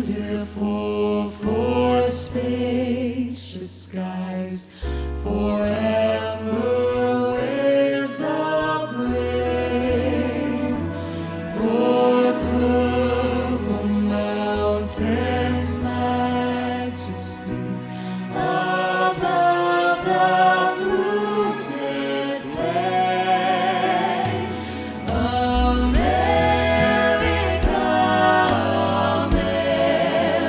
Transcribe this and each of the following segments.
Beautiful for spacious skies, for amber waves of rain, for purple mountains, majesties above the fruited plain. America,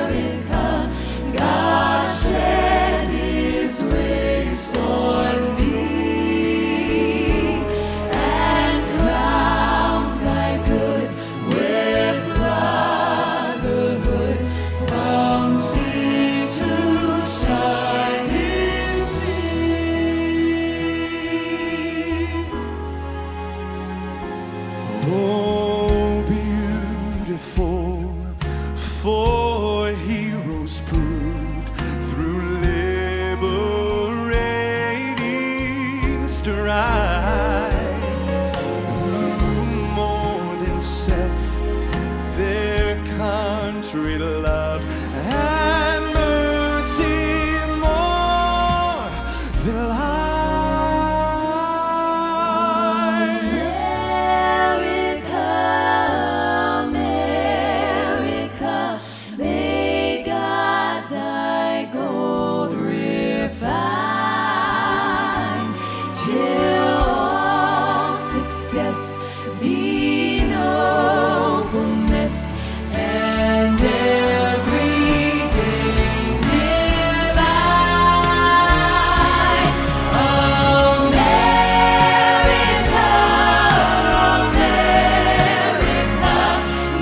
America, God shed His rays on thee, and crowned thy good with brotherhood, from sea to shining sea. Oh, beautiful for heroes proved through liberating strife, who more than self their country loved, and mercy more than life. America, America, may God thy gold refine, till all success be nobleness, and every gain divine. America, America,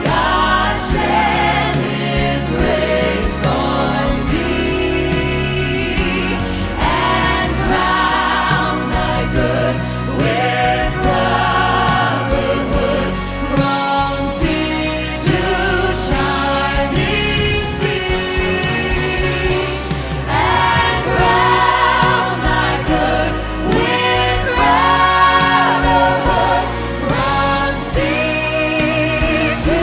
God shed His rays on thee, and crowned thy good with brotherhood, from sea to shining sea, and crowned thy good with brotherhood, from sea to shining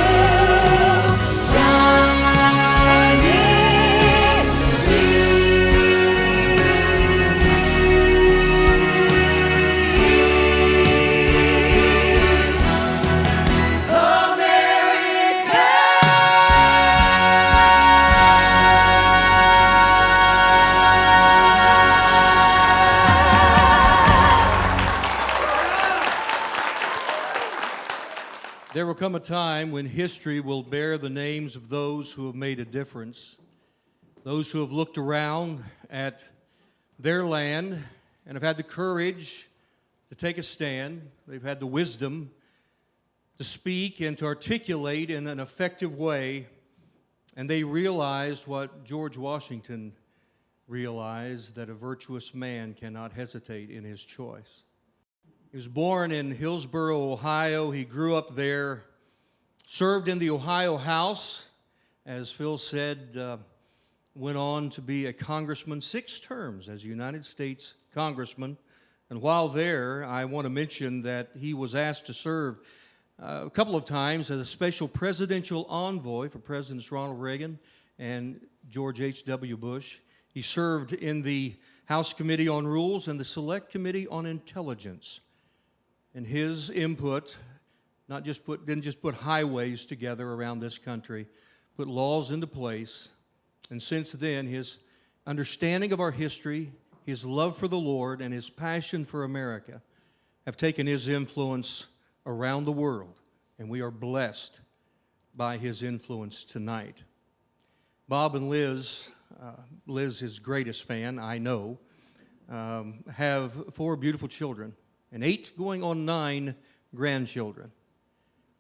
There will come a time when history will bear the names of those who have made a difference, those who have looked around at their land and have had the courage to take a stand. They've had the wisdom to speak and to articulate in an effective way, and they realized what George Washington realized, that a virtuous man cannot hesitate in his choice. He was born in Hillsboro, Ohio. He grew up there, served in the Ohio House, as Phil said, went on to be a congressman 6 terms as a United States congressman. And while there, I want to mention that he was asked to serve a couple of times as a special presidential envoy for Presidents Ronald Reagan and George H.W. Bush. He served in the House Committee on Rules and the Select Committee on Intelligence. And his input didn't just put highways together around this country, put laws into place. And since then, his understanding of our history, his love for the Lord, and his passion for America have taken his influence around the world. And we are blessed by his influence tonight. Bob and Liz, Liz, his greatest fan, I know, have 4 beautiful children and 8 going on 9 grandchildren.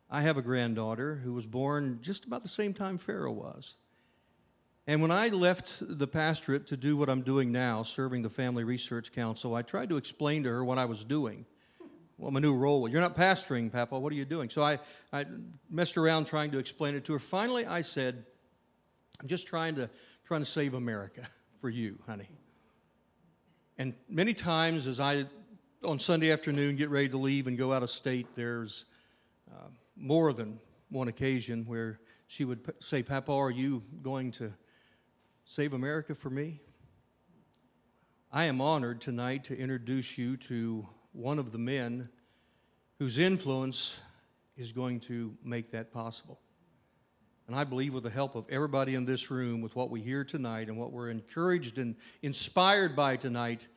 I have a granddaughter who was born just about the same time Pharaoh was. And when I left the pastorate to do what I'm doing now, serving the Family Research Council, I tried to explain to her what I was doing, what my new role was. You're not pastoring, Papa, what are you doing? So I messed around trying to explain it to her. Finally, I said, I'm just trying to save America for you, honey. And many times as I, on Sunday afternoon, get ready to leave and go out of state, there's more than one occasion where she would say, "Papa, are you going to save America for me?" I am honored tonight to introduce you to one of the men whose influence is going to make that possible. And I believe with the help of everybody in this room, with what we hear tonight and what we're encouraged and inspired by tonight,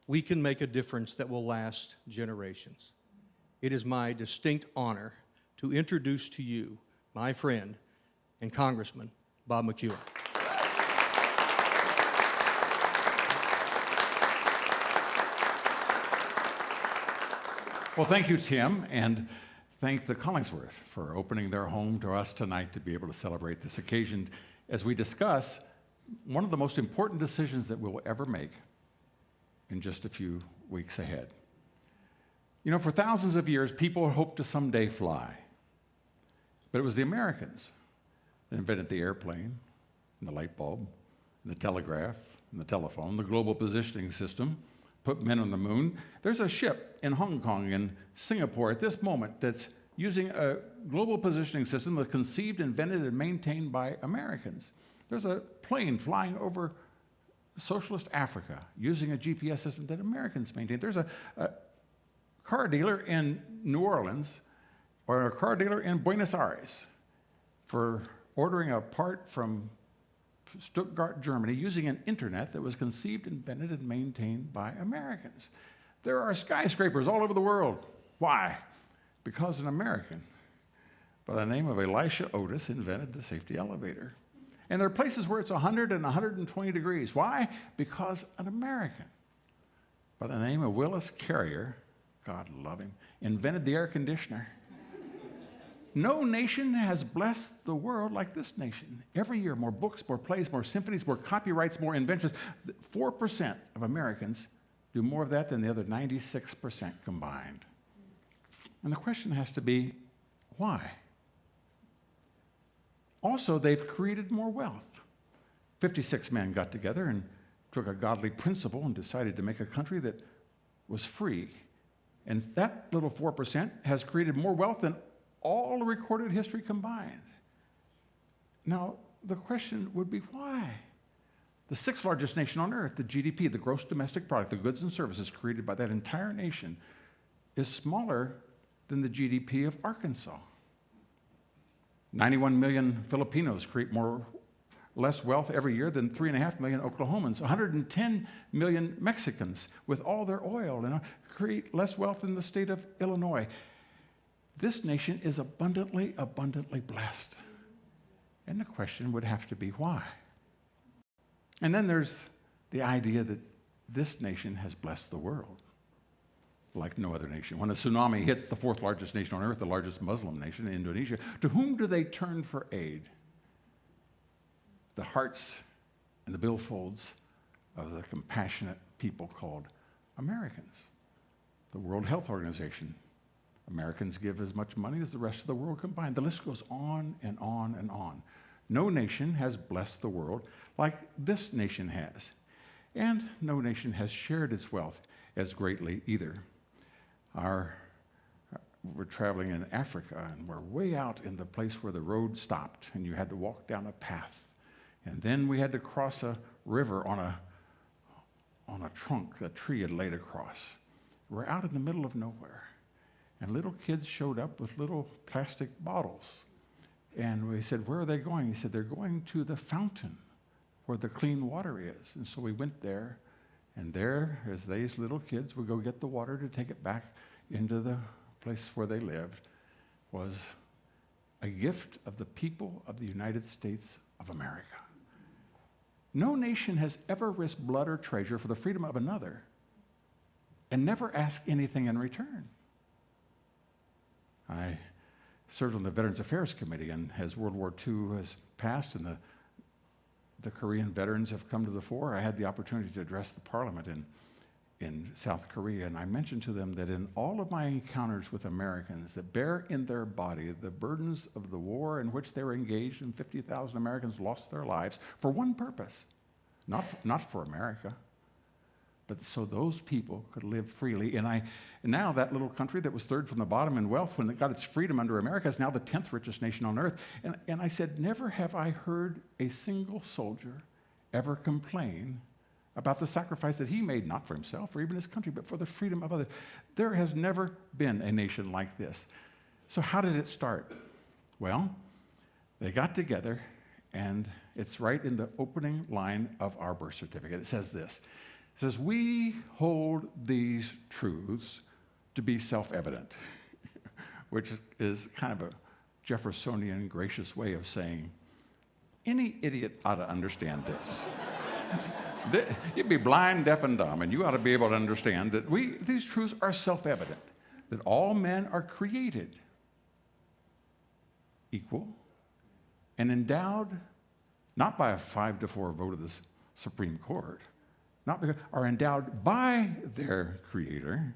we can make a difference that will last generations. It is my distinct honor to introduce to you my friend and Congressman Bob McEwen. Well, thank you, Tim, and thank the Collingsworth for opening their home to us tonight to be able to celebrate this occasion as we discuss one of the most important decisions that we'll ever make in just a few weeks ahead. You know, for thousands of years, people hoped to someday fly, but it was the Americans that invented the airplane and the light bulb and the telegraph and the telephone, the global positioning system, put men on the moon. There's a ship in Hong Kong and Singapore at this moment that's using a global positioning system that's conceived, invented, and maintained by Americans. There's a plane flying over socialist Africa using a GPS system that Americans maintain. There's a car dealer in New Orleans or a car dealer in Buenos Aires for ordering a part from Stuttgart, Germany, using an internet that was conceived, invented, and maintained by Americans. There are skyscrapers all over the world. Why? Because an American by the name of Elisha Otis invented the safety elevator. And there are places where it's 100 and 120 degrees. Why? Because an American by the name of Willis Carrier, God love him, invented the air conditioner. No nation has blessed the world like this nation. Every year, more books, more plays, more symphonies, more copyrights, more inventions. 4% of Americans do more of that than the other 96% combined. And the question has to be, why? Also, they've created more wealth. 56 men got together and took a godly principle and decided to make a country that was free. And that little 4% has created more wealth than all recorded history combined. Now, the question would be why? The sixth largest nation on earth, the GDP, the gross domestic product, the goods and services created by that entire nation, is smaller than the GDP of Arkansas. 91 million Filipinos create less wealth every year than 3.5 million Oklahomans. 110 million Mexicans, with all their oil, create less wealth than the state of Illinois. This nation is abundantly, abundantly blessed. And the question would have to be why? And then there's the idea that this nation has blessed the world like no other nation. When a tsunami hits the fourth largest nation on earth, the largest Muslim nation, Indonesia, to whom do they turn for aid? The hearts and the billfolds of the compassionate people called Americans. The World Health Organization. Americans give as much money as the rest of the world combined. The list goes on and on and on. No nation has blessed the world like this nation has. And no nation has shared its wealth as greatly either. We're traveling in Africa, and we're way out in the place where the road stopped, and you had to walk down a path. And then we had to cross a river on a trunk that a tree had laid across. We're out in the middle of nowhere. And little kids showed up with little plastic bottles. And we said, where are they going? He said, they're going to the fountain where the clean water is. And so we went there, and there, as these little kids would go get the water to take it back into the place where they lived, was a gift of the people of the United States of America. No nation has ever risked blood or treasure for the freedom of another and never asked anything in return. I served on the Veterans Affairs Committee, and as World War II has passed and the Korean veterans have come to the fore, I had the opportunity to address the parliament in South Korea, and I mentioned to them that in all of my encounters with Americans that bear in their body the burdens of the war in which they were engaged, and 50,000 Americans lost their lives for one purpose, not for America, but so those people could live freely. And now that little country that was third from the bottom in wealth when it got its freedom under America is now the 10th richest nation on earth. And I said, never have I heard a single soldier ever complain about the sacrifice that he made, not for himself or even his country, but for the freedom of others. There has never been a nation like this. So how did it start? Well, they got together, and it's right in the opening line of our birth certificate. It says this. It says, we hold these truths to be self-evident, which is kind of a Jeffersonian gracious way of saying, any idiot ought to understand this. You'd be blind, deaf, and dumb, and you ought to be able to understand that these truths are self-evident, that all men are created equal and endowed, not by a 5-4 vote of the Supreme Court, are endowed by their Creator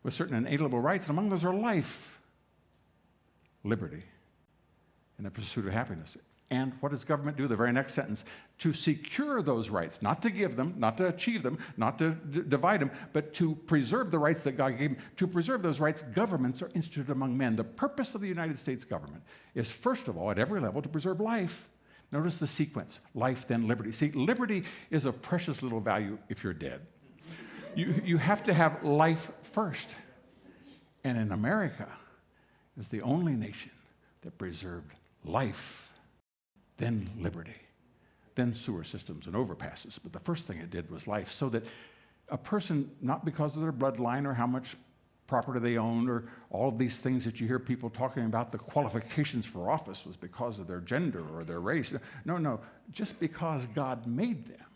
with certain inalienable rights, and among those are life, liberty, and the pursuit of happiness. And what does government do? The very next sentence, to secure those rights, not to give them, not to achieve them, not to divide them, but to preserve the rights that God gave them. To preserve those rights, governments are instituted among men. The purpose of the United States government is, first of all, at every level, to preserve life. Notice the sequence, life, then liberty. See, liberty is a precious little value if you're dead. You have to have life first. And in America, is the only nation that preserved life, then liberty, then sewer systems and overpasses. But the first thing it did was life, so that a person, not because of their bloodline or how much property they owned or all of these things that you hear people talking about, the qualifications for office was because of their gender or their race. No, just because God made them,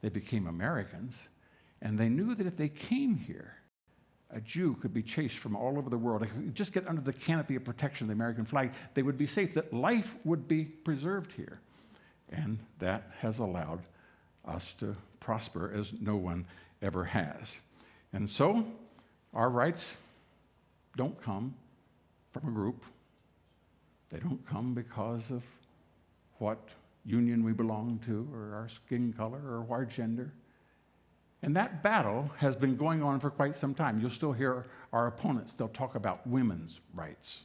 they became Americans, and they knew that if they came here, a Jew could be chased from all over the world. They could just get under the canopy of protection of the American flag. They would be safe, that life would be preserved here. And that has allowed us to prosper as no one ever has. And so, our rights don't come from a group. They don't come because of what union we belong to, or our skin color, or our gender. And that battle has been going on for quite some time. You'll still hear our opponents. They'll talk about women's rights.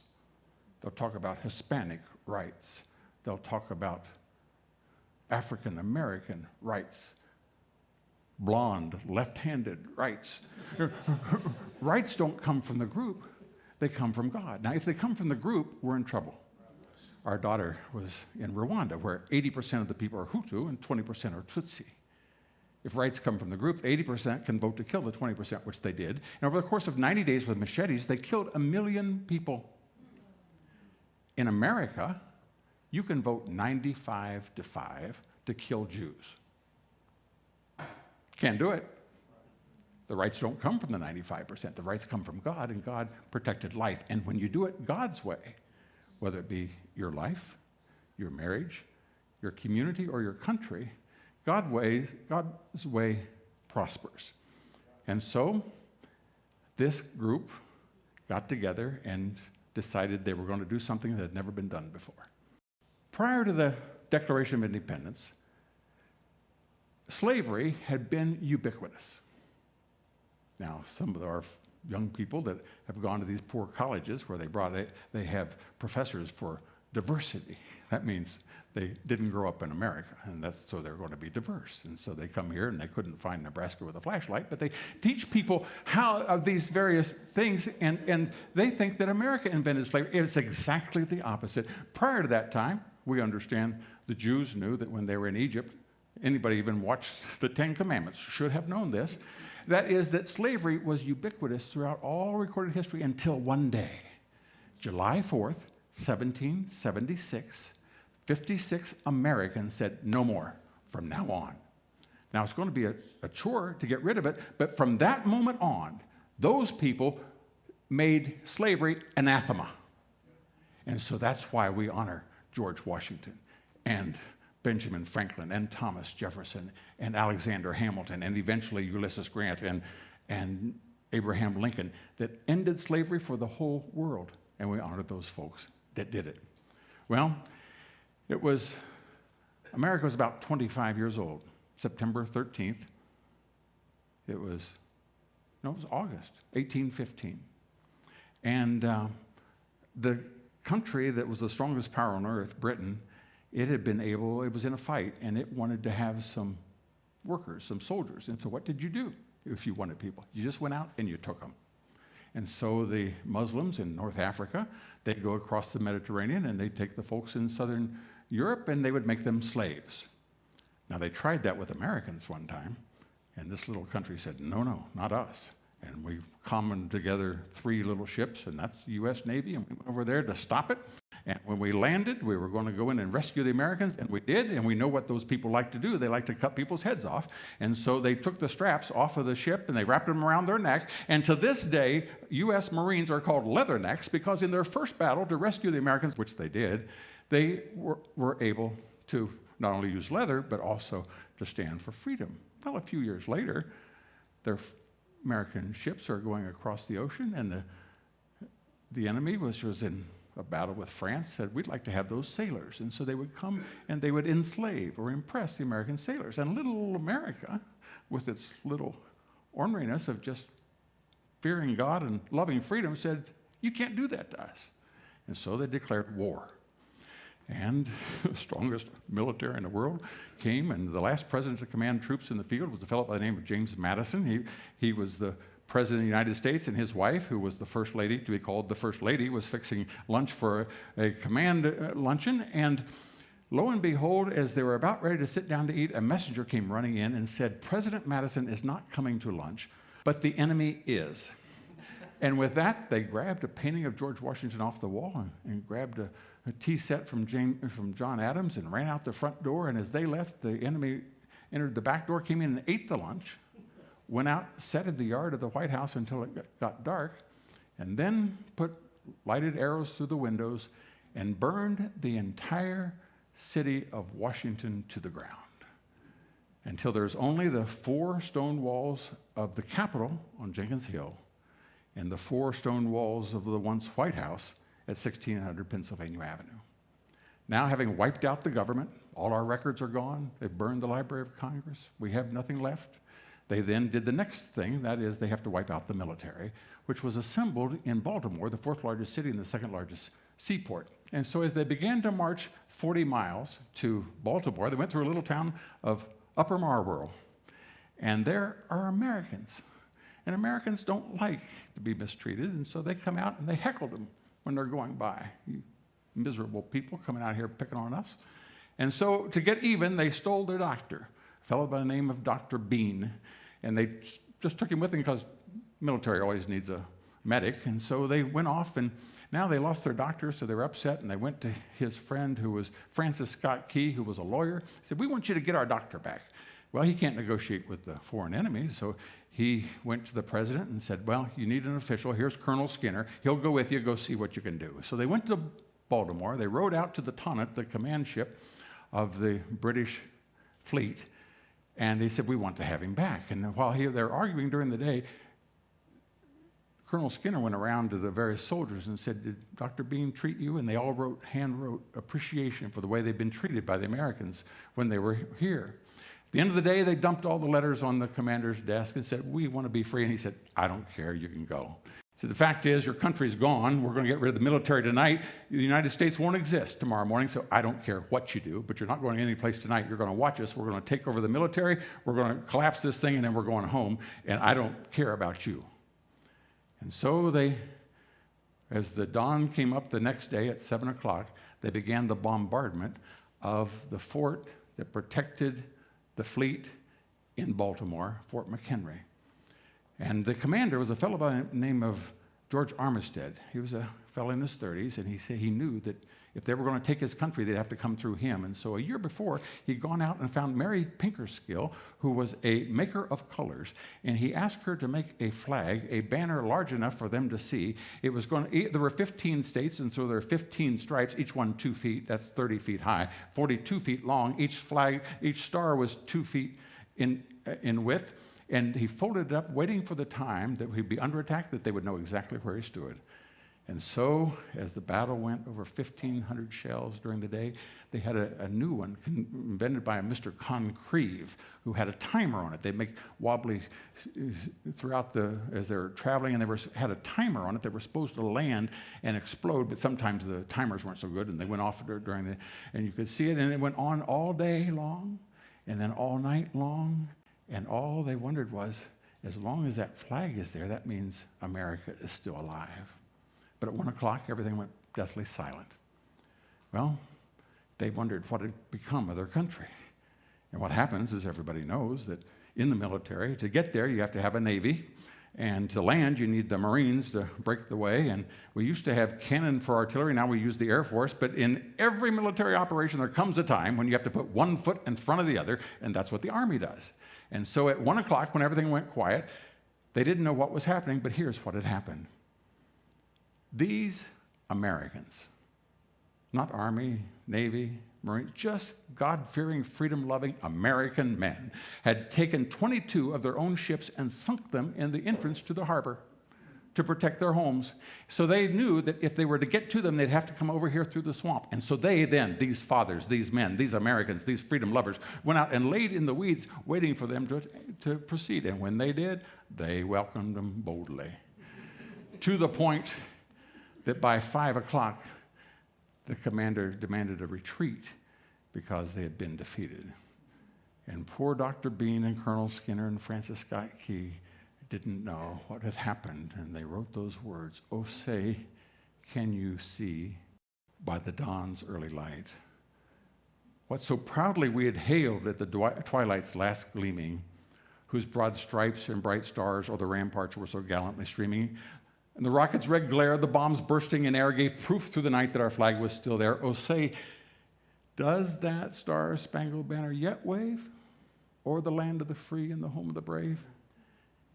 They'll talk about Hispanic rights. They'll talk about African American rights, blonde, left-handed rights. Rights don't come from the group. They come from God. Now, if they come from the group, we're in trouble. Our daughter was in Rwanda, where 80% of the people are Hutu and 20% are Tutsi. If rights come from the group, 80% can vote to kill the 20%, which they did. And over the course of 90 days with machetes, they killed 1 million people. In America, you can vote 95-5 to kill Jews. Can't do it. The rights don't come from the 95%. The rights come from God, and God protected life. And when you do it God's way, whether it be your life, your marriage, your community, or your country, God's way prospers. And so this group got together and decided they were going to do something that had never been done before. Prior to the Declaration of Independence, slavery had been ubiquitous. Now, some of our young people that have gone to these poor colleges where they have professors for diversity. That means they didn't grow up in America, and so they're going to be diverse. And so they come here, and they couldn't find Nebraska with a flashlight, but they teach people how of these various things, and they think that America invented slavery. It's exactly the opposite. Prior to that time, we understand the Jews knew that when they were in Egypt, anybody even watched the Ten Commandments should have known this. That is, that slavery was ubiquitous throughout all recorded history until one day, July 4th, 1776, 56 Americans said, no more from now on. Now, it's going to be a chore to get rid of it, but from that moment on, those people made slavery anathema. And so that's why we honor George Washington and Benjamin Franklin and Thomas Jefferson and Alexander Hamilton and eventually Ulysses Grant and Abraham Lincoln, that ended slavery for the whole world. And we honor those folks that did it. Well, America was about 25 years old, September 13th, It was August 1815. And the country that was the strongest power on earth, Britain, it was in a fight, and it wanted to have some workers, some soldiers. And so what did you do if you wanted people? You just went out and you took them. And so the Muslims in North Africa, they'd go across the Mediterranean, and they'd take the folks in southern Europe, and they would make them slaves. Now, they tried that with Americans one time, and this little country said, no, not us. And we commoned together 3 little ships, and that's the U.S. Navy, and we went over there to stop it. And when we landed, we were going to go in and rescue the Americans, and we did, and we know what those people like to do. They like to cut people's heads off. And so they took the straps off of the ship, and they wrapped them around their neck. And to this day, U.S. Marines are called leathernecks because in their first battle to rescue the Americans, which they did, they were able to not only use leather, but also to stand for freedom. Well, a few years later, their American ships are going across the ocean, and the enemy, which was in a battle with France, said, we'd like to have those sailors. And so they would come and they would enslave or impress the American sailors. And little America, with its little orneriness of just fearing God and loving freedom, said, you can't do that to us. And so they declared war. And the strongest military in the world came, and the last president to command troops in the field was a fellow by the name of James Madison. He was the President of the United States, and his wife, who was the first lady to be called the First Lady, was fixing lunch for a command luncheon. And lo and behold, as they were about ready to sit down to eat, a messenger came running in and said, President Madison is not coming to lunch, but the enemy is. And with that, they grabbed a painting of George Washington off the wall and grabbed a tea set from John Adams and ran out the front door. And as they left, the enemy entered the back door, came in and ate the lunch, went out, sat in the yard of the White House until it got dark, and then put lighted arrows through the windows and burned the entire city of Washington to the ground until there's only the 4 stone walls of the Capitol on Jenkins Hill and the 4 stone walls of the once White House at 1600 Pennsylvania Avenue. Now, having wiped out the government, all our records are gone. They've burned the Library of Congress. We have nothing left. They then did the next thing, that is, they have to wipe out the military, which was assembled in Baltimore, the 4th largest city and the 2nd largest seaport. And so as they began to march 40 miles to Baltimore, they went through a little town of Upper Marlboro. And there are Americans. And Americans don't like to be mistreated, and so they come out and they heckle them when they're going by. You miserable people coming out here picking on us. And so to get even, they stole their doctor, a fellow by the name of Dr. Bean. And they just took him with them because military always needs a medic. And so they went off, and now they lost their doctor, so they were upset, and they went to his friend, who was Francis Scott Key, who was a lawyer. He said, we want you to get our doctor back. Well, he can't negotiate with the foreign enemy, so he went to the president and said, well, you need an official. Here's Colonel Skinner. He'll go with you. Go see what you can do. So they went to Baltimore. They rowed out to the Tonnant, the command ship of the British fleet, and he said, we want to have him back. And while they're arguing during the day, Colonel Skinner went around to the various soldiers and said, did Dr. Bean treat you? And they all hand-wrote appreciation for the way they'd been treated by the Americans when they were here. At the end of the day, they dumped all the letters on the commander's desk and said, we want to be free. And he said, I don't care, you can go. He said, the fact is, your country's gone. We're going to get rid of the military tonight. The United States won't exist tomorrow morning, so I don't care what you do, but you're not going any place tonight. You're going to watch us. We're going to take over the military. We're going to collapse this thing, and then we're going home, and I don't care about you. And so they, as the dawn came up the next day at 7 o'clock, they began the bombardment of the fort that protected the fleet in Baltimore, Fort McHenry. And the commander was a fellow by the name of George Armistead. He was a fellow in his 30s, and he said he knew that if they were going to take his country, they'd have to come through him. And so a year before, he'd gone out and found Mary Pinkerskill, who was a maker of colors, and he asked her to make a flag, a banner large enough for them to see. There were 15 states, and so there are 15 stripes, each one 2 feet. That's 30 feet high, 42 feet long. Each star was 2 feet in width. And he folded it up, waiting for the time that he'd be under attack, that they would know exactly where he stood. And so, as the battle went over 1,500 shells during the day, they had a new one invented by a Mr. Concrieve, who had a timer on it. They'd make wobbly throughout as they were traveling, and they had a timer on it. They were supposed to land and explode, but sometimes the timers weren't so good, and they went off and you could see it, and it went on all day long, and then all night long, and all they wondered was, as long as that flag is there, that means America is still alive. But at 1 o'clock, everything went deathly silent. Well, they wondered what had become of their country. And what happens is everybody knows that in the military, to get there, you have to have a Navy. And to land, you need the Marines to break the way. And we used to have cannon for artillery. Now we use the Air Force. But in every military operation, there comes a time when you have to put one foot in front of the other. And that's what the Army does. And so at 1 o'clock, when everything went quiet, they didn't know what was happening. But here's what had happened. These Americans, not Army, Navy, Marines, just God-fearing, freedom-loving American men, had taken 22 of their own ships and sunk them in the entrance to the harbor to protect their homes. So they knew that if they were to get to them, they'd have to come over here through the swamp. And so they then, these fathers, these men, these Americans, these freedom lovers, went out and laid in the weeds waiting for them to proceed. And when they did, they welcomed them boldly. To the point that by 5 o'clock, the commander demanded a retreat because they had been defeated. And poor Dr. Bean and Colonel Skinner and Francis Scott Key didn't know what had happened, and they wrote those words, "Oh, say, can you see by the dawn's early light what so proudly we had hailed at the twilight's last gleaming, whose broad stripes and bright stars o'er the ramparts were so gallantly streaming, and the rocket's red glare, the bombs bursting in air, gave proof through the night that our flag was still there. Oh, say, does that star-spangled banner yet wave o'er the land of the free and the home of the brave?"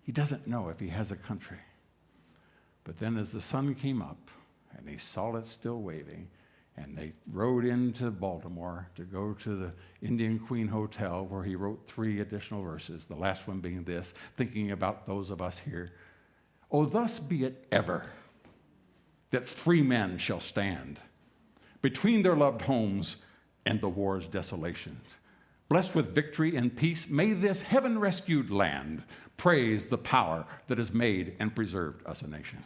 He doesn't know if he has a country. But then as the sun came up and he saw it still waving, and they rode into Baltimore to go to the Indian Queen Hotel, where he wrote 3 additional verses, the last one being this, thinking about those of us here. "Oh, thus be it ever, that free men shall stand between their loved homes and the war's desolation. Blessed with victory and peace, may this heaven-rescued land praise the power that has made and preserved us a nation.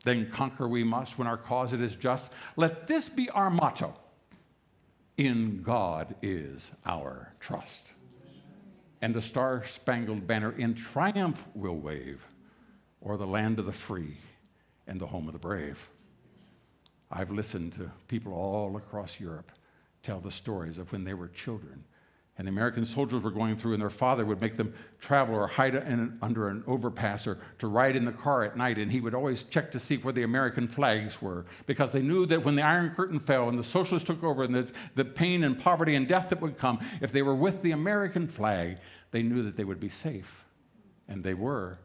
Then conquer we must when our cause it is just. Let this be our motto: in God is our trust. And the star-spangled banner in triumph will wave o'er the land of the free and the home of the brave." I've listened to people all across Europe tell the stories of when they were children, and the American soldiers were going through, and their father would make them travel or hide under an overpass or to ride in the car at night, and he would always check to see where the American flags were, because they knew that when the Iron Curtain fell and the socialists took over, and the pain and poverty and death that would come, if they were with the American flag, they knew that they would be safe. And they were.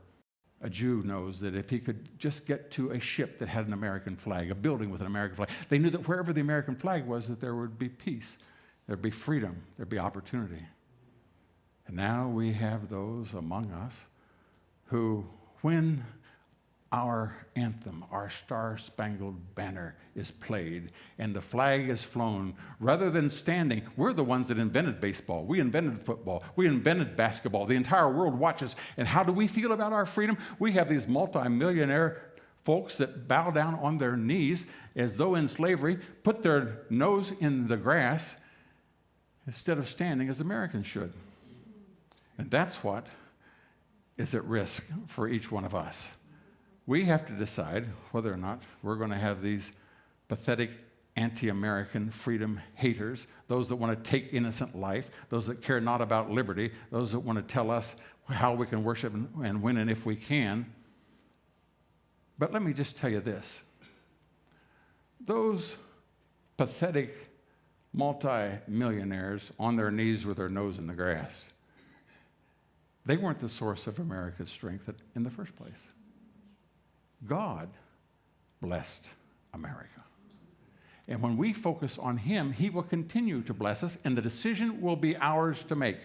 A Jew knows that if he could just get to a ship that had an American flag, a building with an American flag, they knew that wherever the American flag was, that there would be peace, there'd be freedom, there'd be opportunity. And now we have those among us who, when our anthem, our Star-Spangled Banner is played and the flag is flown, rather than standing, we're the ones that invented baseball. We invented football. We invented basketball. The entire world watches. And how do we feel about our freedom? We have these multimillionaire folks that bow down on their knees as though in slavery, put their nose in the grass instead of standing as Americans should. And that's what is at risk for each one of us. We have to decide whether or not we're going to have these pathetic anti-American freedom haters, those that want to take innocent life, those that care not about liberty, those that want to tell us how we can worship and win and if we can. But let me just tell you this. Those pathetic multi-millionaires on their knees with their nose in the grass, they weren't the source of America's strength in the first place. God blessed America. And when we focus on Him, He will continue to bless us, and the decision will be ours to make.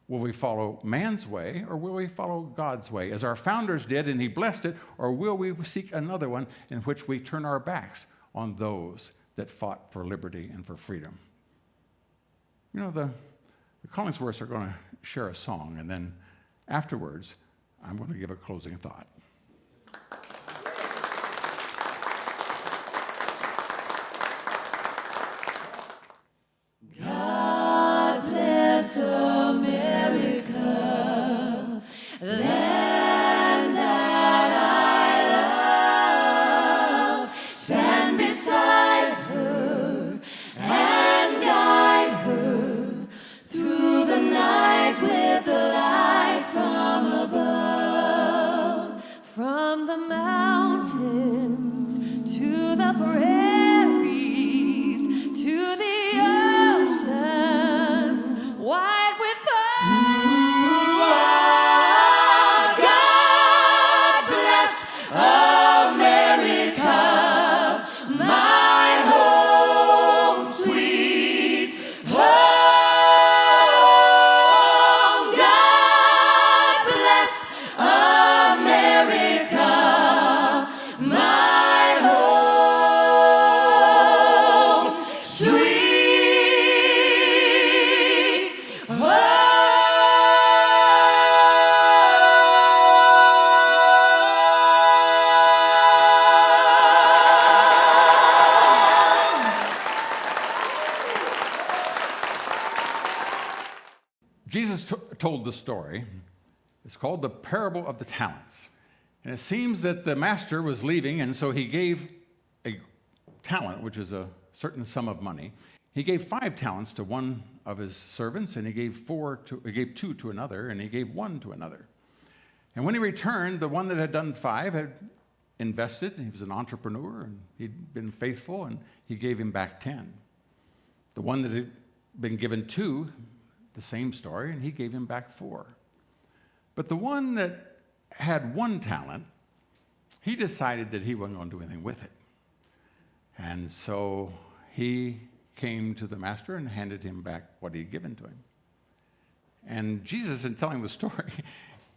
Will we follow man's way, or will we follow God's way, as our founders did and he blessed it, or will we seek another one in which we turn our backs on those that fought for liberty and for freedom? You know, the Collingsworths are going to share a song, and then afterwards, I'm going to give a closing thought. God bless America, land that I love. Stand beside her and guide her through the night with the light from above. From the mountains to the prairies to the oceans wide with God bless America, my home, sweet home. God bless America, my home, sweet home. Jesus told the story. It's called the parable of the talents. And it seems that the master was leaving, and so he gave a talent, which is a certain sum of money. He gave 5 talents to one of his servants, and he gave 2 to another, and he gave 1 to another. And when he returned, the one that had done 5 had invested. He was an entrepreneur, and he'd been faithful, and he gave him back 10. The one that had been given 2, the same story, and he gave him back 4. But the one that had 1 talent, he decided that he wasn't going to do anything with it. And so he came to the master and handed him back what he had given to him. And Jesus, in telling the story,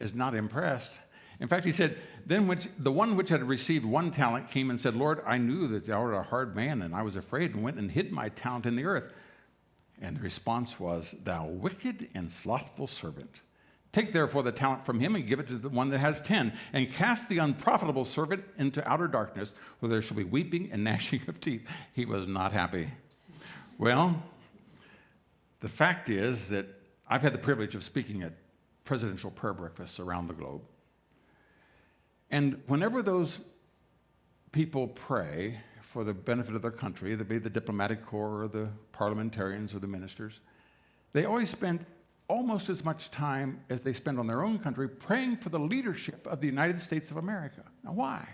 is not impressed. In fact, he said, then the one which had received 1 talent came and said, Lord, I knew that thou art a hard man, and I was afraid and went and hid my talent in the earth. And the response was, thou wicked and slothful servant. Take therefore the talent from him and give it to the one that has 10, and cast the unprofitable servant into outer darkness, where there shall be weeping and gnashing of teeth. He was not happy. Well, the fact is that I've had the privilege of speaking at presidential prayer breakfasts around the globe. And whenever those people pray for the benefit of their country, they be the diplomatic corps or the parliamentarians or the ministers, they always spend almost as much time as they spend on their own country praying for the leadership of the United States of America. Now, why?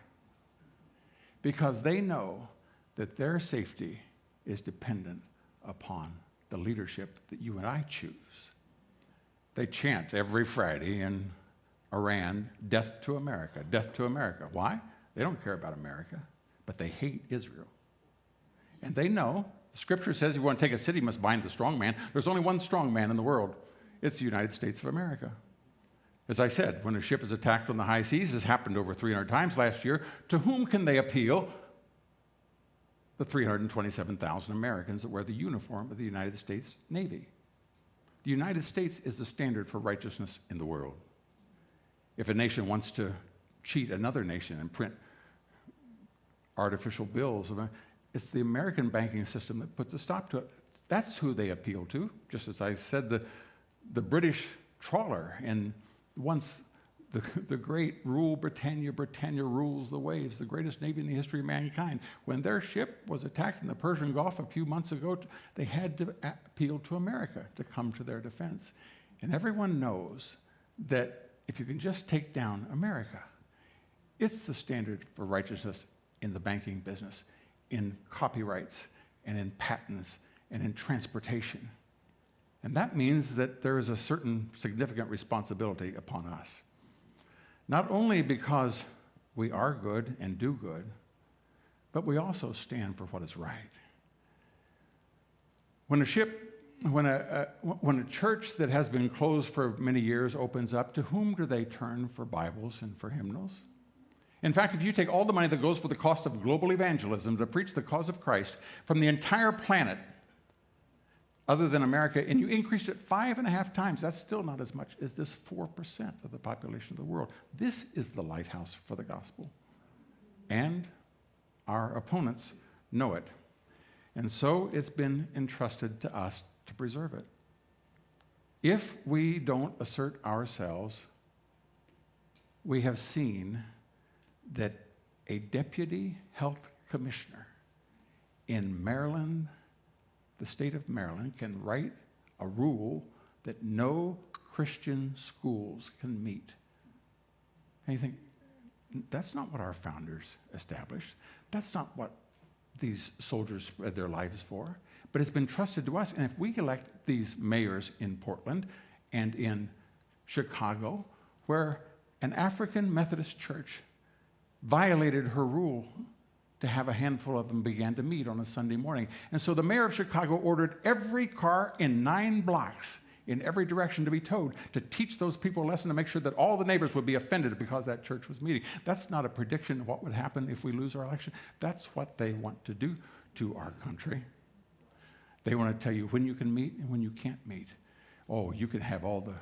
Because they know that their safety is dependent upon the leadership that you and I choose. They chant every Friday in Iran, death to America, death to America. Why? They don't care about America, but they hate Israel. And they know, the scripture says if you want to take a city, you must bind the strong man. There's only one strong man in the world. It's the United States of America. As I said, when a ship is attacked on the high seas, this happened over 300 times last year, to whom can they appeal? The 327,000 Americans that wear the uniform of the United States Navy. The United States is the standard for righteousness in the world. If a nation wants to cheat another nation and print artificial bills, it's the American banking system that puts a stop to it. That's who they appeal to. Just as I said, the British trawler, and once the great rule Britannia rules the waves, the greatest navy in the history of mankind. When their ship was attacked in the Persian Gulf a few months ago, they had to appeal to America to come to their defense. And everyone knows that if you can just take down America, it's the standard for righteousness in the banking business, in copyrights, and in patents, and in transportation. And that means that there is a certain significant responsibility upon us. Not only because we are good and do good, but we also stand for what is right. When a ship when a church that has been closed for many years opens up, to whom do they turn for Bibles and for hymnals? In fact, if you take all the money that goes for the cost of global evangelism to preach the cause of Christ from the entire planet, other than America, and you increased it 5.5 times, that's still not as much as this 4% of the population of the world. This is the lighthouse for the gospel. And our opponents know it. And so it's been entrusted to us to preserve it. If we don't assert ourselves, we have seen that a deputy health commissioner in Maryland, the state of Maryland, can write a rule that no Christian schools can meet. And you think, that's not what our founders established. That's not what these soldiers spread their lives for. But it's been trusted to us, and if we elect these mayors in Portland and in Chicago, where an African Methodist church violated her rule to have a handful of them began to meet on a Sunday morning. And so the mayor of Chicago ordered every car in 9 blocks in every direction to be towed to teach those people a lesson, to make sure that all the neighbors would be offended because that church was meeting. That's not a prediction of what would happen if we lose our election. That's what they want to do to our country. They want to tell you when you can meet and when you can't meet. Oh, you can have all the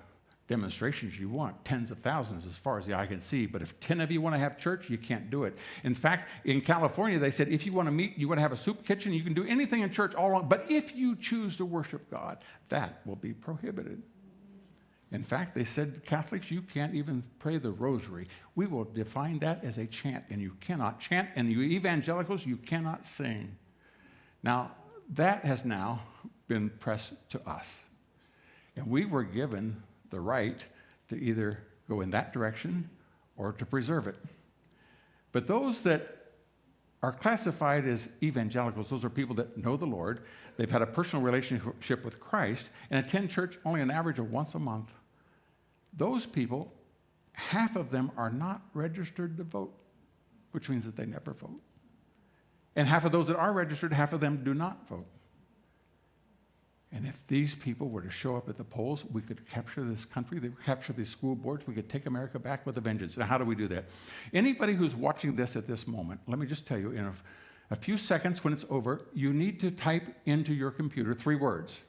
demonstrations you want, tens of thousands as far as the eye can see, but if 10 of you want to have church, you can't do it. In fact, in California, they said if you want to meet, you want to have a soup kitchen, you can do anything in church all along, but if you choose to worship God, that will be prohibited. In fact, they said, Catholics, you can't even pray the rosary. We will define that as a chant, and you cannot chant, and you evangelicals, you cannot sing. Now, that has now been pressed to us, and we were given the right to either go in that direction or to preserve it. But those that are classified as evangelicals, those are people that know the Lord, they've had a personal relationship with Christ, and attend church only an average of once a month. Those people, half of them are not registered to vote, which means that they never vote. And half of those that are registered, half of them do not vote. And if these people were to show up at the polls, we could capture this country, they would capture these school boards, we could take America back with a vengeance. Now, how do we do that? Anybody who's watching this at this moment, let me just tell you, in a few seconds when it's over, you need to type into your computer 3 words.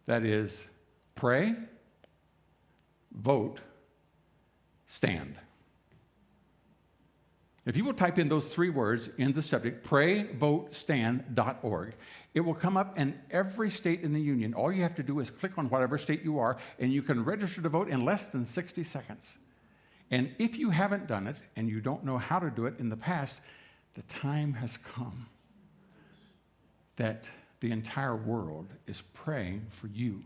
That is, pray, vote, stand. If you will type in those 3 words in the subject, prayvotestand.org, it will come up in every state in the union. All you have to do is click on whatever state you are, and you can register to vote in less than 60 seconds. And if you haven't done it, and you don't know how to do it in the past, the time has come that the entire world is praying for you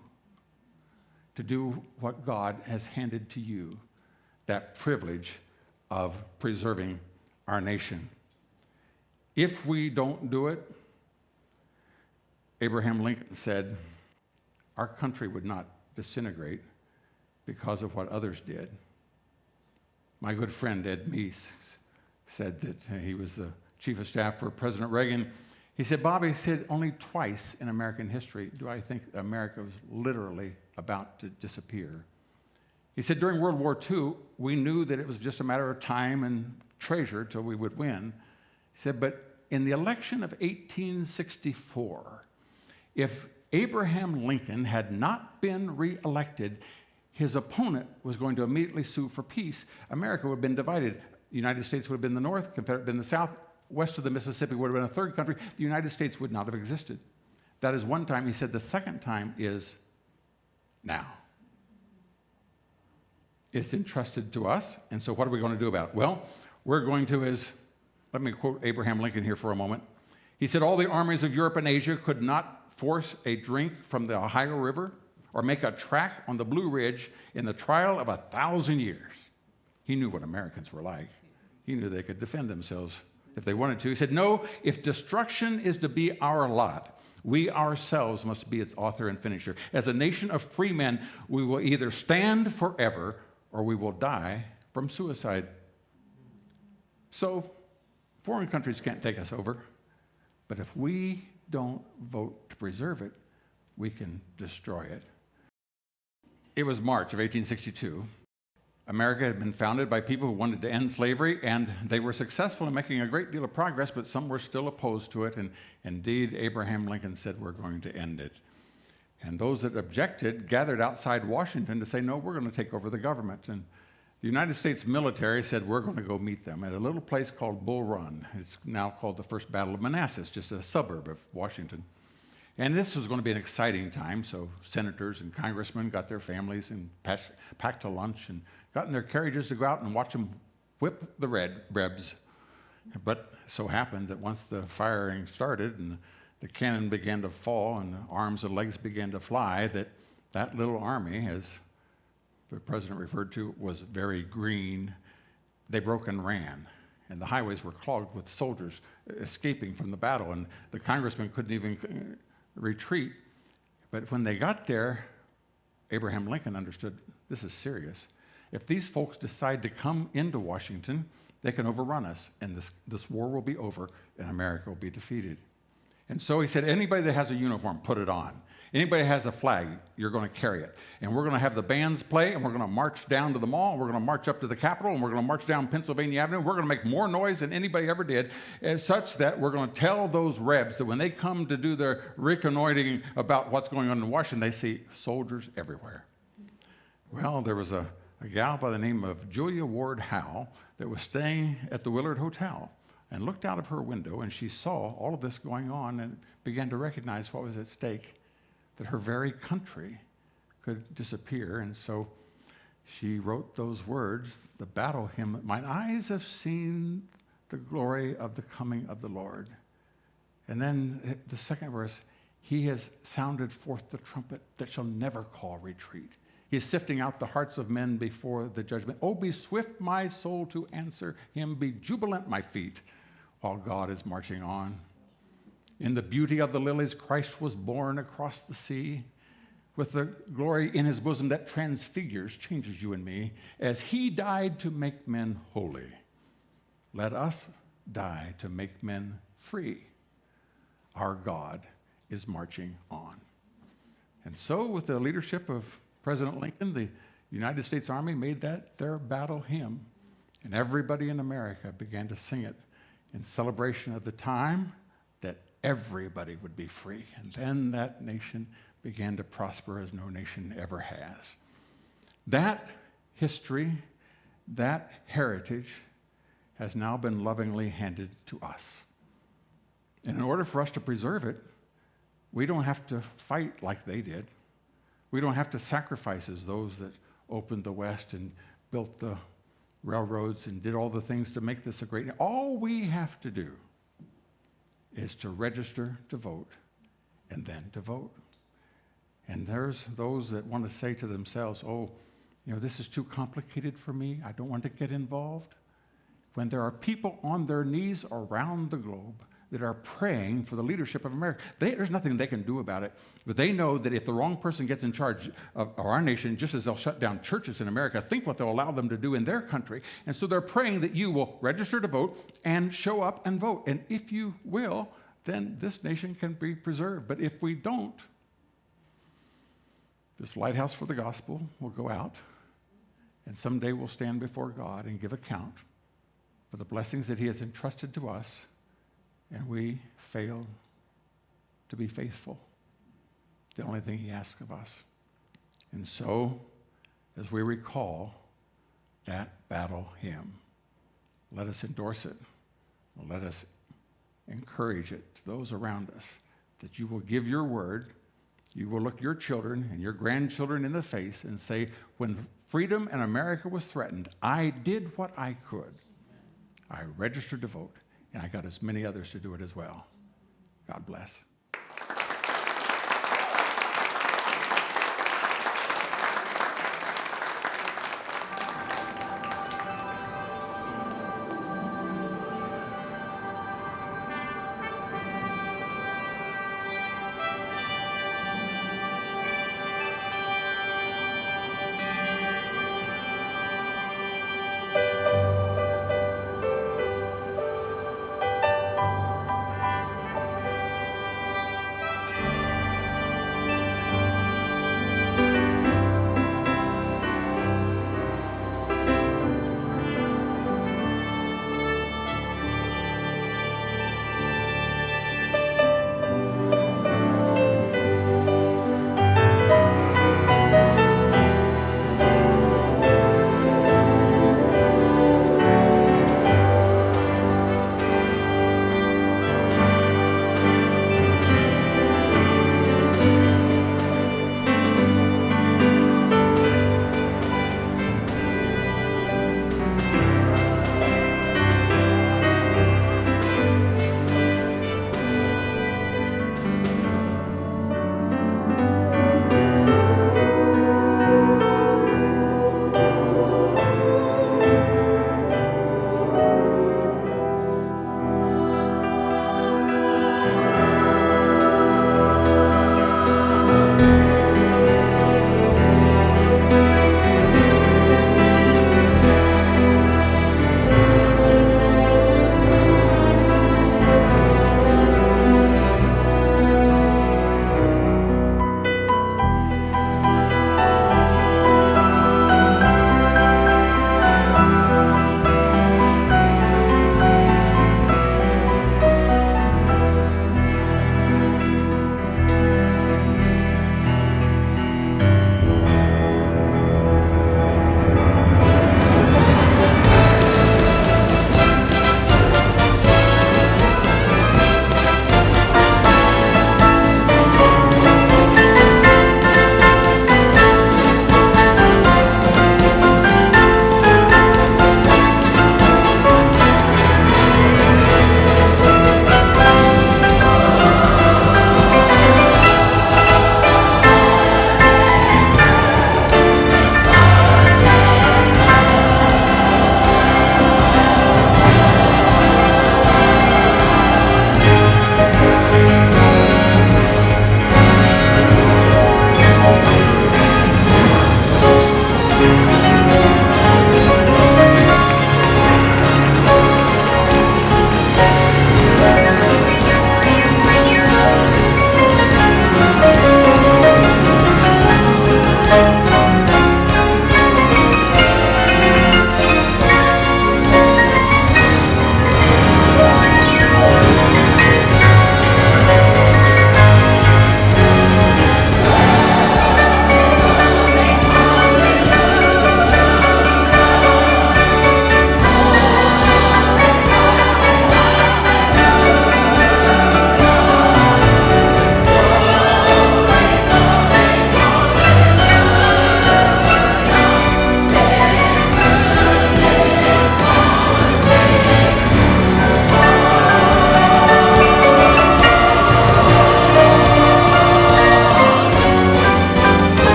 to do what God has handed to you, that privilege of preserving our nation. If we don't do it, Abraham Lincoln said, our country would not disintegrate because of what others did. My good friend Ed Meese said that he was the chief of staff for President Reagan. He said, Bob, he said, only twice in American history do I think America was literally about to disappear. He said, during World War II, we knew that it was just a matter of time and treasure till we would win. He said, but in the election of 1864, if Abraham Lincoln had not been reelected, his opponent was going to immediately sue for peace. America would have been divided. The United States would have been the North, Confederate would have been the South, west of the Mississippi would have been a third country. The United States would not have existed. That is one time. He said the second time is now. It's entrusted to us, and so what are we going to do about it? Well, we're going to, let me quote Abraham Lincoln here for a moment. He said, all the armies of Europe and Asia could not force a drink from the Ohio River or make a track on the Blue Ridge in the trial of 1,000 years. He knew what Americans were like. He knew they could defend themselves if they wanted to. He said, no, if destruction is to be our lot, we ourselves must be its author and finisher. As a nation of free men, we will either stand forever or we will die from suicide. So, foreign countries can't take us over, but if we don't vote to preserve it, we can destroy it. It was March of 1862. America had been founded by people who wanted to end slavery, and they were successful in making a great deal of progress, but some were still opposed to it, and indeed Abraham Lincoln said, we're going to end it. And those that objected gathered outside Washington to say, no, we're going to take over the government. And the United States military said, we're going to go meet them at a little place called Bull Run. It's now called the First Battle of Manassas, just a suburb of Washington. And this was going to be an exciting time, so senators and congressmen got their families and packed a lunch and got in their carriages to go out and watch them whip the Rebs. But so happened that once the firing started and the cannon began to fall and the arms and legs began to fly, that little army, as the president referred to, was very green. They broke and ran, and the highways were clogged with soldiers escaping from the battle, and the congressmen couldn't even retreat. But when they got there, Abraham Lincoln understood this is serious. If these folks decide to come into Washington, they can overrun us, and this war will be over, and America will be defeated. And so he said, anybody that has a uniform, put it on. Anybody that has a flag, you're going to carry it. And we're going to have the bands play, and we're going to march down to the mall, and we're going to march up to the Capitol, and we're going to march down Pennsylvania Avenue. We're going to make more noise than anybody ever did, as such that we're going to tell those Rebs that when they come to do their reconnoitering about what's going on in Washington, they see soldiers everywhere. Well, there was a gal by the name of Julia Ward Howe that was staying at the Willard Hotel and looked out of her window, and she saw all of this going on and began to recognize what was at stake, that her very country could disappear. And so she wrote those words, the battle hymn, "My eyes have seen the glory of the coming of the Lord." And then the second verse, "He has sounded forth the trumpet that shall never call retreat. He is sifting out the hearts of men before the judgment. Oh, be swift, my soul, to answer him. Be jubilant, my feet, while God is marching on. In the beauty of the lilies, Christ was born across the sea, with the glory in his bosom that transfigures, changes you and me, as he died to make men holy. Let us die to make men free. Our God is marching on." And so, with the leadership of President Lincoln, the United States Army made that their battle hymn, and everybody in America began to sing it in celebration of the time that everybody would be free. And then that nation began to prosper as no nation ever has. That history, that heritage, has now been lovingly handed to us. And in order for us to preserve it, we don't have to fight like they did. We don't have to sacrifice as those that opened the West and built the railroads and did all the things to make this a great... All we have to do is to register to vote and then to vote. And there's those that want to say to themselves, oh, this is too complicated for me. I don't want to get involved. When there are people on their knees around the globe that are praying for the leadership of America, there's nothing they can do about it. But they know that if the wrong person gets in charge of our nation, just as they'll shut down churches in America, think what they'll allow them to do in their country. And so they're praying that you will register to vote and show up and vote. And if you will, then this nation can be preserved. But if we don't, this lighthouse for the gospel will go out, and someday we'll stand before God and give account for the blessings that he has entrusted to us, and we fail to be faithful. The only thing he asks of us. And so, as we recall that battle hymn, let us endorse it. Let us encourage it to those around us, that you will give your word, you will look your children and your grandchildren in the face and say, when freedom in America was threatened, I did what I could. I registered to vote, and I got as many others to do it as well. God bless.